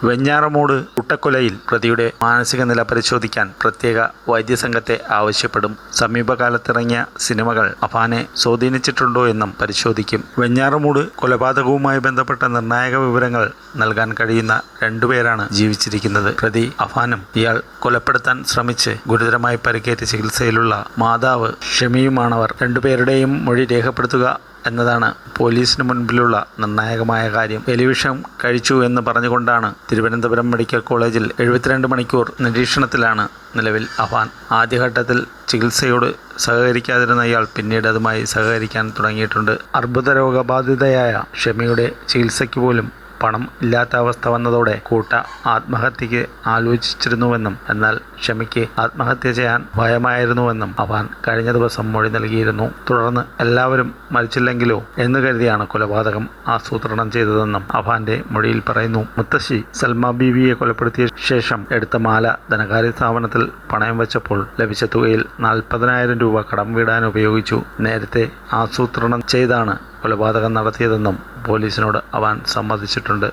വെഞ്ഞാറമൂട് കൂട്ടക്കൊലയിൽ പ്രതിയുടെ മാനസിക നില പരിശോധിക്കാൻ പ്രത്യേക വൈദ്യസംഘത്തെ ആവശ്യപ്പെടും. സമീപകാലത്തിറങ്ങിയ സിനിമകൾ അഫാനെ സ്വാധീനിച്ചിട്ടുണ്ടോ എന്നും പരിശോധിക്കും. വെഞ്ഞാറമൂട് കൊലപാതകവുമായി ബന്ധപ്പെട്ട നിർണായക വിവരങ്ങൾ നൽകാൻ കഴിയുന്ന രണ്ടുപേരാണ് ജീവിച്ചിരിക്കുന്നത്. പ്രതി അഫാനും ഇയാൾ കൊലപ്പെടുത്താൻ ശ്രമിച്ച് ഗുരുതരമായി പരിക്കേറ്റ് ചികിത്സയിലുള്ള മാതാവ് ഷമിയുമാണവർ. രണ്ടുപേരുടെയും മൊഴി രേഖപ്പെടുത്തുക എന്നതാണ് പോലീസിന് മുൻപിലുള്ള നിർണായകമായ കാര്യം. എലിവിഷം കഴിച്ചു എന്ന് പറഞ്ഞുകൊണ്ടാണ് തിരുവനന്തപുരം മെഡിക്കൽ കോളേജിൽ 72 മണിക്കൂർ നിരീക്ഷണത്തിലാണ് നിലവിൽ അഫാൻ. ആദ്യഘട്ടത്തിൽ ചികിത്സയോട് സഹകരിക്കാതിരുന്ന ഇയാൾ പിന്നീട് അതുമായി സഹകരിക്കാൻ തുടങ്ങിയിട്ടുണ്ട്. അർബുദരോഗബാധിതയായ ഷമിയുടെ ചികിത്സയ്ക്ക് പോലും പണം ഇല്ലാത്ത അവസ്ഥ വന്നതോടെ കൂട്ട ആത്മഹത്യക്ക് ആലോചിച്ചിരുന്നുവെന്നും എന്നാൽ ഷമിക്ക് ആത്മഹത്യ ചെയ്യാൻ ഭയമായിരുന്നുവെന്നും അഫാൻ കഴിഞ്ഞ ദിവസം മൊഴി നൽകിയിരുന്നു. തുടർന്ന് എല്ലാവരും മരിച്ചില്ലെങ്കിലോ എന്ന് കരുതിയാണ് കൊലപാതകം ആസൂത്രണം ചെയ്തതെന്നും അഫാന്റെ മൊഴിയിൽ പറയുന്നു. മുത്തശ്ശി സൽമ ബീവിയെ കൊലപ്പെടുത്തിയ ശേഷം എടുത്ത മാല ധനകാര്യ സ്ഥാപനത്തിൽ പണയം വെച്ചപ്പോൾ ലഭിച്ച തുകയിൽ 40,000 രൂപ കടം വീടാൻ ഉപയോഗിച്ചു. നേരത്തെ ആസൂത്രണം ചെയ്താണ് കൊലപാതകം നടത്തിയതെന്നും പോലീസിനോട് അഫാൻ സമ്മതിച്ചിട്ടുണ്ട്.